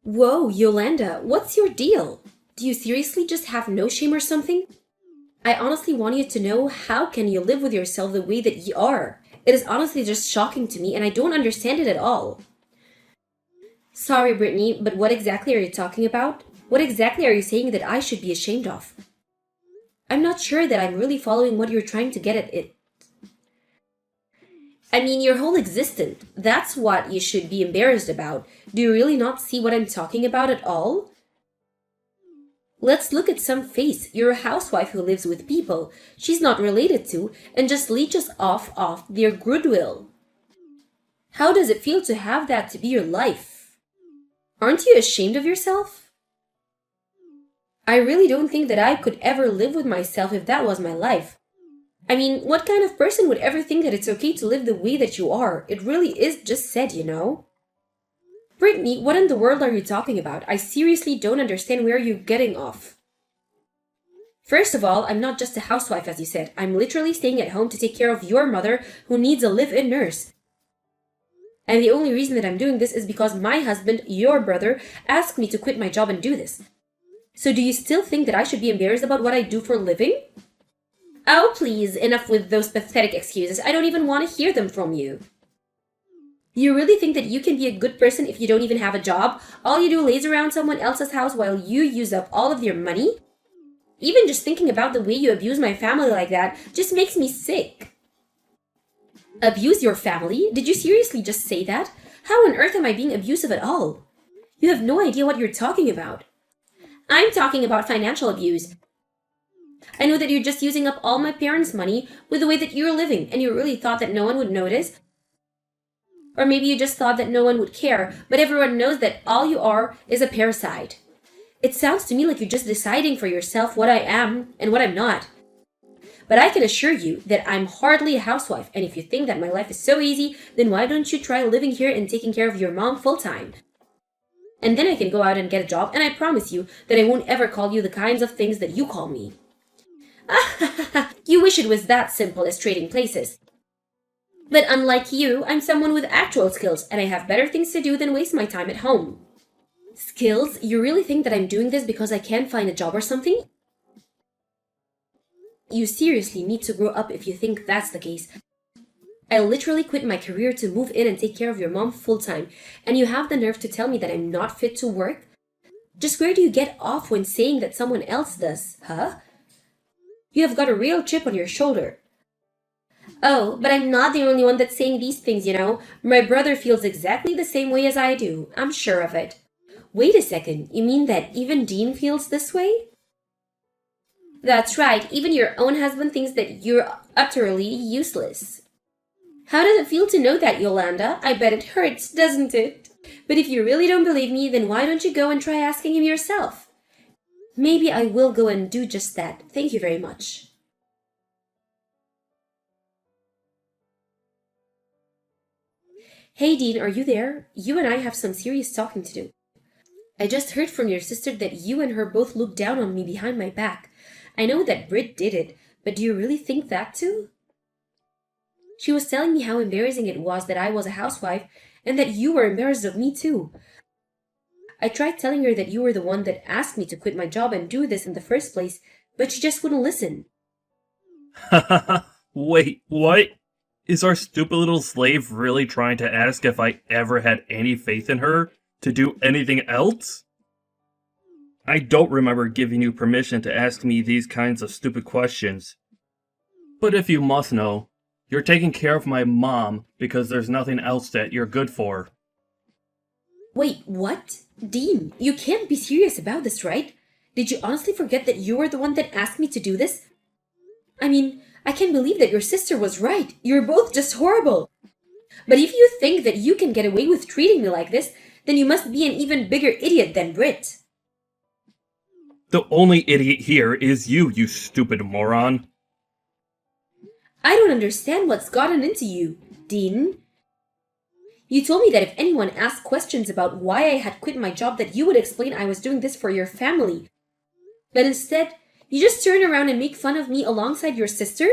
Whoa, Yolanda, what's your deal? Do you seriously just have no shame or something? I honestly want you to know how can you live with yourself the way that you are? It is honestly just shocking to me and I don't understand it at all. Sorry, Brittany, but what exactly are you talking about? What exactly are you saying that I should be ashamed of? I'm not sure that I'm really following what you're trying to get at it. I mean, your whole existence. That's what you should be embarrassed about. Do you really not see what I'm talking about at all? Let's look at some face. You're a housewife who lives with people she's not related to and just leeches off their goodwill. How does it feel to have that to be your life? Aren't you ashamed of yourself? I really don't think that I could ever live with myself if that was my life. I mean, what kind of person would ever think that it's okay to live the way that you are? It really is just said, you know? Brittany, what in the world are you talking about? I seriously don't understand where you're getting off. First of all, I'm not just a housewife, as you said. I'm literally staying at home to take care of your mother who needs a live-in nurse. And the only reason that I'm doing this is because my husband, your brother, asked me to quit my job and do this. So do you still think that I should be embarrassed about what I do for a living? Oh, please, enough with those pathetic excuses. I don't even want to hear them from you. You really think that you can be a good person if you don't even have a job? All you do is laze around someone else's house while you use up all of your money? Even just thinking about the way you abuse my family like that just makes me sick. Abuse your family? Did you seriously just say that? How on earth am I being abusive at all? You have no idea what you're talking about. I'm talking about financial abuse. I know that you're just using up all my parents' money with the way that you're living, and you really thought that no one would notice. Or maybe you just thought that no one would care, but everyone knows that all you are is a parasite. It sounds to me like you're just deciding for yourself what I am and what I'm not. But I can assure you that I'm hardly a housewife, and if you think that my life is so easy, then why don't you try living here and taking care of your mom full-time? And then I can go out and get a job, and I promise you that I won't ever call you the kinds of things that you call me. You wish it was that simple as trading places. But unlike you, I'm someone with actual skills, and I have better things to do than waste my time at home. Skills? You really think that I'm doing this because I can't find a job or something? You seriously need to grow up if you think that's the case. I literally quit my career to move in and take care of your mom full-time, and you have the nerve to tell me that I'm not fit to work? Just where do you get off when saying that someone else does, huh? You have got a real chip on your shoulder. Oh, but I'm not the only one that's saying these things, you know. My brother feels exactly the same way as I do. I'm sure of it. Wait a second, you mean that even Dean feels this way? That's right, even your own husband thinks that you're utterly useless. How does it feel to know that, Yolanda? I bet it hurts, doesn't it? But if you really don't believe me, then why don't you go and try asking him yourself? Maybe I will go and do just that. Thank you very much. Hey Dean, are you there? You and I have some serious talking to do. I just heard from your sister that you and her both looked down on me behind my back. I know that Britt did it, but do you really think that too? She was telling me how embarrassing it was that I was a housewife and that you were embarrassed of me too. I tried telling her that you were the one that asked me to quit my job and do this in the first place, but she just wouldn't listen. Wait, what? Is our stupid little slave really trying to ask if I ever had any faith in her to do anything else? I don't remember giving you permission to ask me these kinds of stupid questions. But if you must know, you're taking care of my mom because there's nothing else that you're good for. Wait, what? Dean, you can't be serious about this, right? Did you honestly forget that you were the one that asked me to do this? I mean, I can't believe that your sister was right. You're both just horrible. But if you think that you can get away with treating me like this, then you must be an even bigger idiot than Britt. The only idiot here is you stupid moron. I don't understand what's gotten into you, Dean. You told me that if anyone asked questions about why I had quit my job, that you would explain I was doing this for your family. But instead, you just turn around and make fun of me alongside your sister?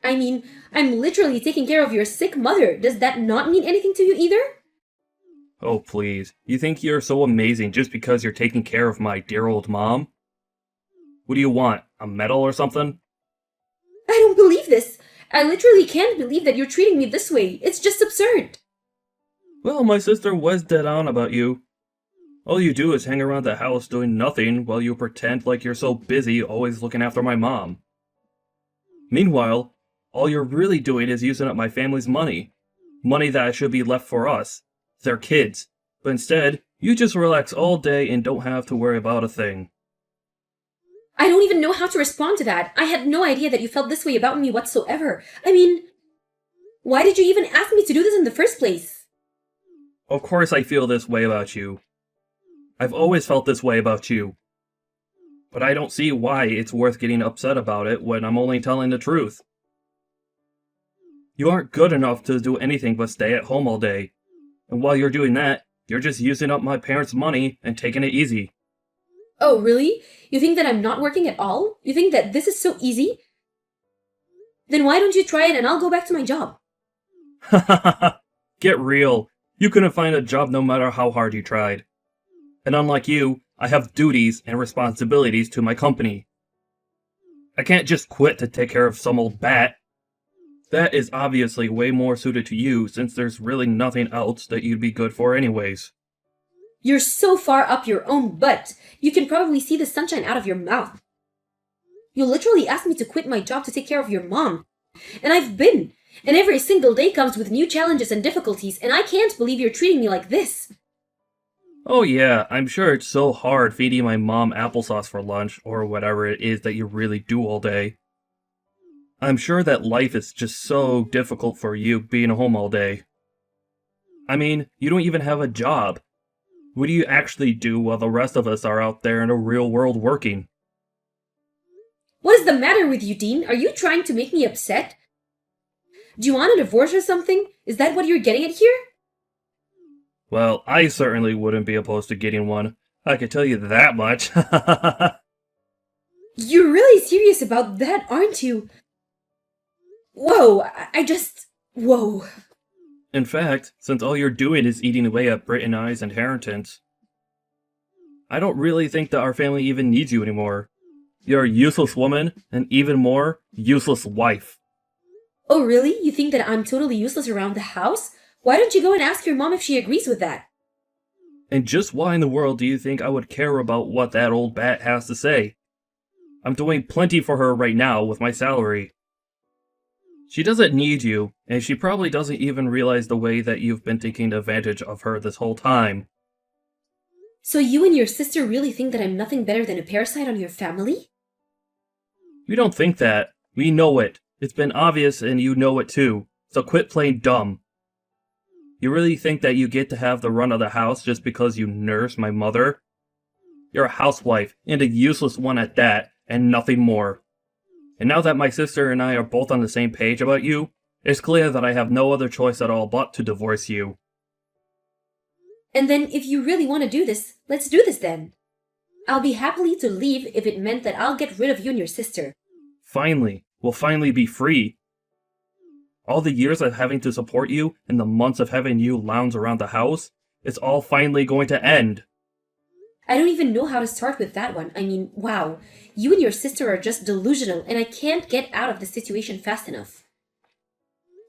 I mean, I'm literally taking care of your sick mother. Does that not mean anything to you either? Oh, please. You think you're so amazing just because you're taking care of my dear old mom? What do you want? A medal or something? I don't believe this. I literally can't believe that you're treating me this way. It's just absurd. Well, my sister was dead on about you. All you do is hang around the house doing nothing while you pretend like you're so busy always looking after my mom. Meanwhile, all you're really doing is using up my family's money. Money that should be left for us, their kids. But instead, you just relax all day and don't have to worry about a thing. I don't even know how to respond to that. I had no idea that you felt this way about me whatsoever. I mean, why did you even ask me to do this in the first place? Of course I feel this way about you. I've always felt this way about you. But I don't see why it's worth getting upset about it when I'm only telling the truth. You aren't good enough to do anything but stay at home all day. And while you're doing that, you're just using up my parents' money and taking it easy. Oh, really? You think that I'm not working at all? You think that this is so easy? Then why don't you try it and I'll go back to my job? Get real. You couldn't find a job no matter how hard you tried. And unlike you, I have duties and responsibilities to my company. I can't just quit to take care of some old bat. That is obviously way more suited to you since there's really nothing else that you'd be good for anyways. You're so far up your own butt, you can probably see the sunshine out of your mouth. You literally asked me to quit my job to take care of your mom. And I've been. And every single day comes with new challenges and difficulties, and I can't believe you're treating me like this. Oh yeah, I'm sure it's so hard feeding my mom applesauce for lunch, or whatever it is that you really do all day. I'm sure that life is just so difficult for you being home all day. I mean, you don't even have a job. What do you actually do while the rest of us are out there in the real world working? What is the matter with you, Dean? Are you trying to make me upset? Do you want a divorce or something? Is that what you're getting at here? Well, I certainly wouldn't be opposed to getting one. I can tell you that much. You're really serious about that, aren't you? Whoa, whoa. In fact, since all you're doing is eating away at Britt and I's inheritance, I don't really think that our family even needs you anymore. You're a useless woman, and even more, useless wife. Oh, really? You think that I'm totally useless around the house? Why don't you go and ask your mom if she agrees with that? And just why in the world do you think I would care about what that old bat has to say? I'm doing plenty for her right now with my salary. She doesn't need you, and she probably doesn't even realize the way that you've been taking advantage of her this whole time. So you and your sister really think that I'm nothing better than a parasite on your family? We don't think that. We know it. It's been obvious and you know it too. So quit playing dumb. You really think that you get to have the run of the house just because you nurse my mother? You're a housewife, and a useless one at that, and nothing more. And now that my sister and I are both on the same page about you, it's clear that I have no other choice at all but to divorce you. And then if you really want to do this, let's do this then. I'll be happy to leave if it meant that I'll get rid of you and your sister. Finally, we'll finally be free. All the years of having to support you and the months of having you lounge around the house, it's all finally going to end. I don't even know how to start with that one. I mean, wow. You and your sister are just delusional, and I can't get out of the situation fast enough.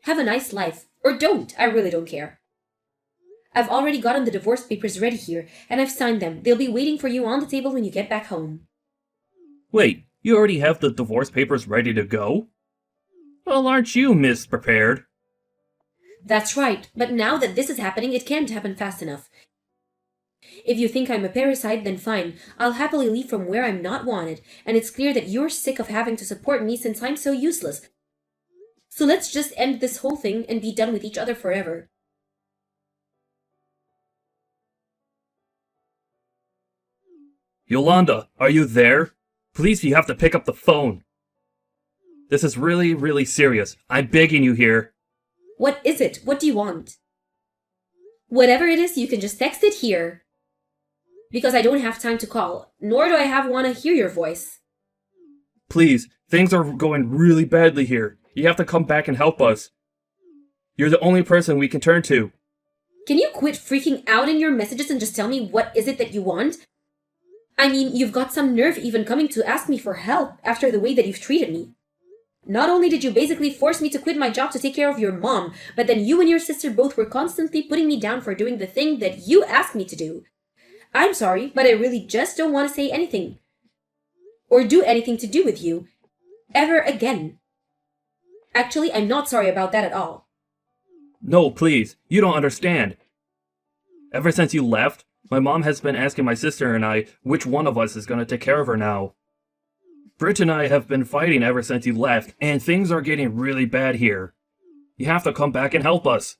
Have a nice life. Or don't. I really don't care. I've already gotten the divorce papers ready here, and I've signed them. They'll be waiting for you on the table when you get back home. Wait, you already have the divorce papers ready to go? Well, aren't you misprepared? That's right, but now that this is happening, it can't happen fast enough. If you think I'm a parasite, then fine. I'll happily leave from where I'm not wanted, and it's clear that you're sick of having to support me since I'm so useless. So let's just end this whole thing and be done with each other forever. Yolanda, are you there? Please, you have to pick up the phone. This is really, really serious. I'm begging you here. What is it? What do you want? Whatever it is, you can just text it here. Because I don't have time to call, nor do I want to hear your voice. Please, things are going really badly here. You have to come back and help us. You're the only person we can turn to. Can you quit freaking out in your messages and just tell me what is it that you want? I mean, you've got some nerve even coming to ask me for help after the way that you've treated me. Not only did you basically force me to quit my job to take care of your mom, but then you and your sister both were constantly putting me down for doing the thing that you asked me to do. I'm sorry, but I really just don't want to say anything or do anything to do with you ever again. Actually, I'm not sorry about that at all. No, please, you don't understand. Ever since you left, my mom has been asking my sister and I which one of us is going to take care of her now. Britt and I have been fighting ever since you left, and things are getting really bad here. You have to come back and help us.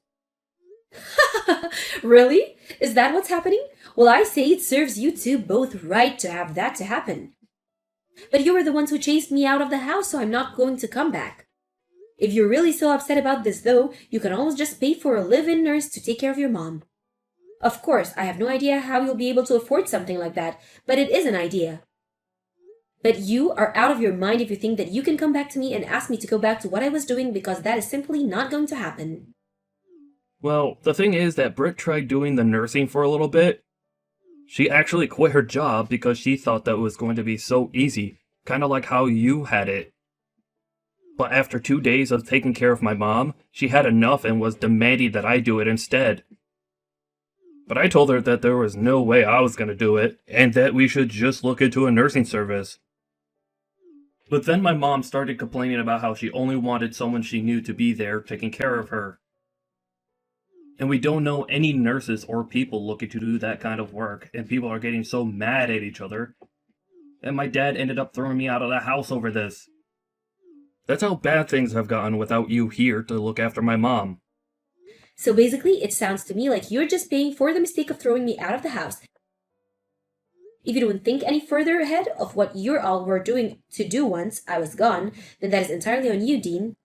Really? Is that what's happening? Well, I say it serves you two both right to have that to happen. But you were the ones who chased me out of the house, so I'm not going to come back. If you're really so upset about this, though, you can always just pay for a live-in nurse to take care of your mom. Of course, I have no idea how you'll be able to afford something like that, but it is an idea. But you are out of your mind if you think that you can come back to me and ask me to go back to what I was doing, because that is simply not going to happen. Well, the thing is that Britt tried doing the nursing for a little bit. She actually quit her job because she thought that it was going to be so easy, kind of like how you had it. But after 2 days of taking care of my mom, she had enough and was demanding that I do it instead. But I told her that there was no way I was going to do it, and that we should just look into a nursing service. But then my mom started complaining about how she only wanted someone she knew to be there taking care of her. And we don't know any nurses or people looking to do that kind of work, and people are getting so mad at each other. And my dad ended up throwing me out of the house over this. That's how bad things have gotten without you here to look after my mom. So basically, it sounds to me like you're just paying for the mistake of throwing me out of the house. If you don't think any further ahead of what you all were doing to do once I was gone, then that is entirely on you, Dean.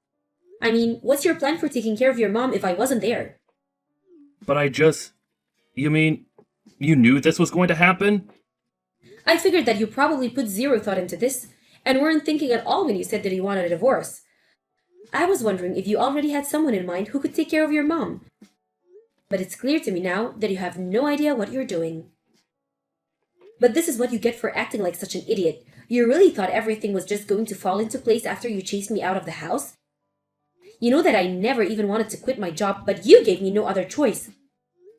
I mean, what's your plan for taking care of your mom if I wasn't there? But you mean, you knew this was going to happen? I figured that you probably put zero thought into this, and weren't thinking at all when you said that you wanted a divorce. I was wondering if you already had someone in mind who could take care of your mom. But it's clear to me now that you have no idea what you're doing. But this is what you get for acting like such an idiot. You really thought everything was just going to fall into place after you chased me out of the house? You know that I never even wanted to quit my job, but you gave me no other choice.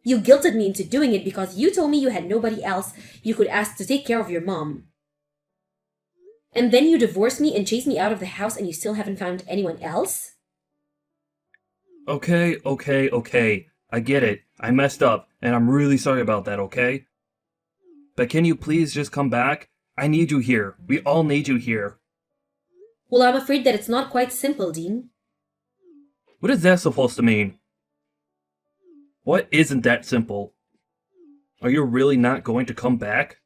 You guilted me into doing it because you told me you had nobody else you could ask to take care of your mom. And then you divorced me and chased me out of the house, and you still haven't found anyone else? Okay. I get it. I messed up, and I'm really sorry about that, okay? But can you please just come back? I need you here. We all need you here. Well, I'm afraid that it's not quite simple, Dean. What is that supposed to mean? What isn't that simple? Are you really not going to come back?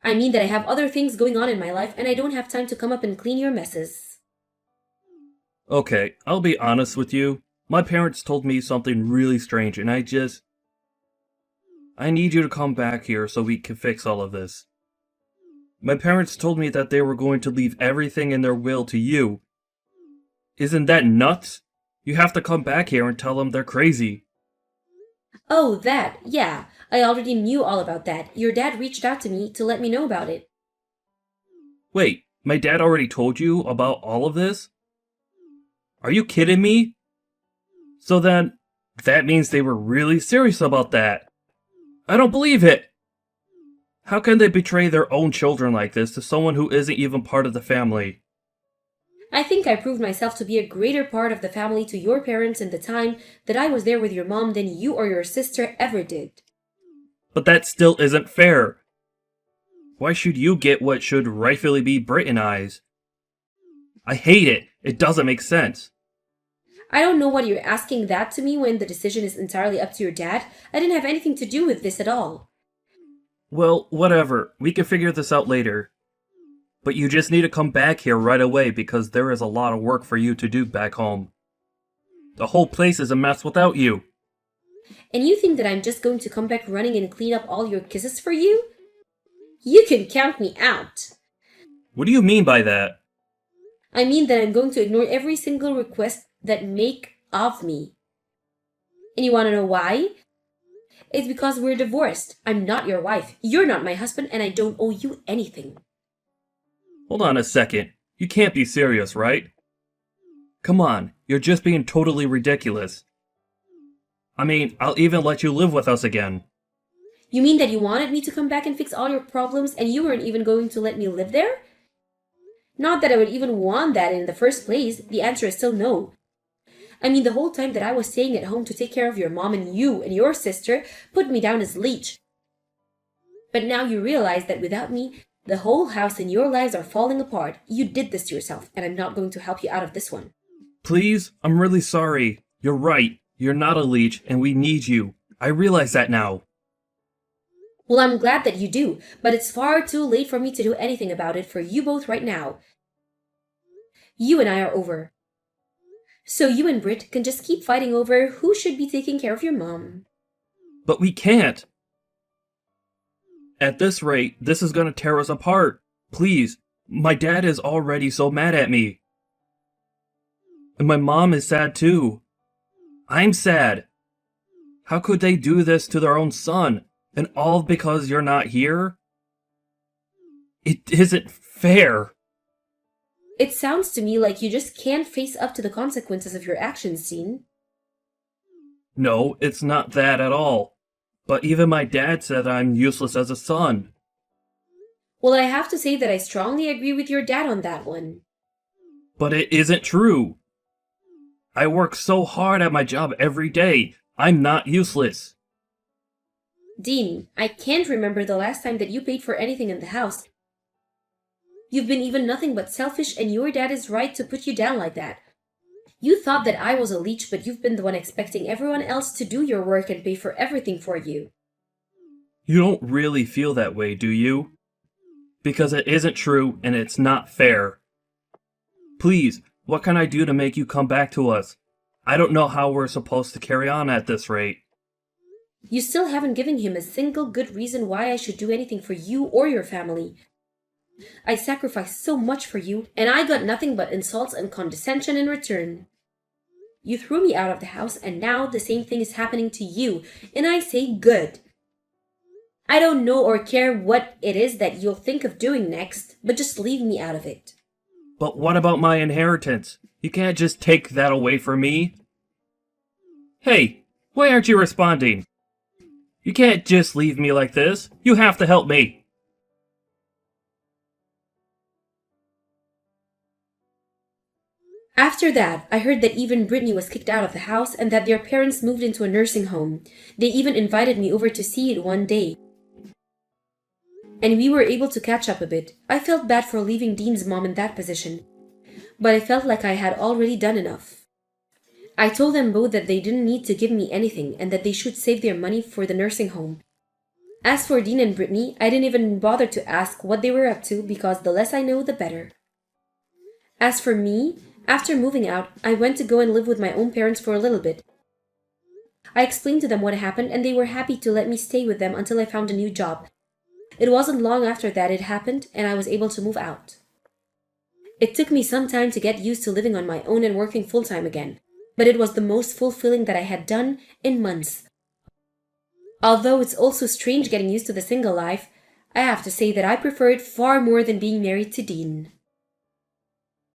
I mean that I have other things going on in my life, and I don't have time to come up and clean your messes. Okay, I'll be honest with you. My parents told me something really strange, and I need you to come back here so we can fix all of this. My parents told me that they were going to leave everything in their will to you. Isn't that nuts? You have to come back here and tell them they're crazy. Oh, that, yeah. I already knew all about that. Your dad reached out to me to let me know about it. Wait, my dad already told you about all of this? Are you kidding me? So then, that means they were really serious about that. I don't believe it! How can they betray their own children like this to someone who isn't even part of the family? I think I proved myself to be a greater part of the family to your parents in the time that I was there with your mom than you or your sister ever did. But that still isn't fair. Why should you get what should rightfully be Britt and I's? I hate it. It doesn't make sense. I don't know why you're asking that to me when the decision is entirely up to your dad. I didn't have anything to do with this at all. Well, whatever. We can figure this out later. But you just need to come back here right away because there is a lot of work for you to do back home. The whole place is a mess without you. And you think that I'm just going to come back running and clean up all your kisses for you? You can count me out. What do you mean by that? I mean that I'm going to ignore every single request that make of me. And you want to know why? It's because we're divorced. I'm not your wife. You're not my husband, and I don't owe you anything. Hold on a second. You can't be serious, right? Come on, you're just being totally ridiculous. I mean, I'll even let you live with us again. You mean that you wanted me to come back and fix all your problems, and you weren't even going to let me live there? Not that I would even want that in the first place. The answer is still no. I mean, the whole time that I was staying at home to take care of your mom, and you and your sister put me down as leech. But now you realize that without me, the whole house and your lives are falling apart. You did this to yourself, and I'm not going to help you out of this one. Please, I'm really sorry. You're right. You're not a leech, and we need you. I realize that now. Well, I'm glad that you do, but it's far too late for me to do anything about it for you both right now. You and I are over. So you and Britt can just keep fighting over who should be taking care of your mom. But we can't. At this rate, this is gonna tear us apart. Please, my dad is already so mad at me. And my mom is sad too. I'm sad. How could they do this to their own son? And all because you're not here? It isn't fair. It sounds to me like you just can't face up to the consequences of your actions, Dean. No, it's not that at all. But even my dad said I'm useless as a son. Well, I have to say that I strongly agree with your dad on that one. But it isn't true. I work so hard at my job every day. I'm not useless. Dean, I can't remember the last time that you paid for anything in the house. You've been even nothing but selfish, and your dad is right to put you down like that. You thought that I was a leech, but you've been the one expecting everyone else to do your work and pay for everything for you. You don't really feel that way, do you? Because it isn't true and it's not fair. Please, what can I do to make you come back to us? I don't know how we're supposed to carry on at this rate. You still haven't given him a single good reason why I should do anything for you or your family. I sacrificed so much for you, and I got nothing but insults and condescension in return. You threw me out of the house, and now the same thing is happening to you, and I say good. I don't know or care what it is that you'll think of doing next, but just leave me out of it. But what about my inheritance? You can't just take that away from me. Hey, why aren't you responding? You can't just leave me like this. You have to help me. After that, I heard that even Brittany was kicked out of the house and that their parents moved into a nursing home. They even invited me over to see it one day. And we were able to catch up a bit. I felt bad for leaving Dean's mom in that position, but I felt like I had already done enough. I told them both that they didn't need to give me anything and that they should save their money for the nursing home. As for Dean and Brittany, I didn't even bother to ask what they were up to because the less I know, the better. As for me, after moving out, I went to go and live with my own parents for a little bit. I explained to them what happened and they were happy to let me stay with them until I found a new job. It wasn't long after that it happened and I was able to move out. It took me some time to get used to living on my own and working full-time again, but it was the most fulfilling that I had done in months. Although it's also strange getting used to the single life, I have to say that I prefer it far more than being married to Dean.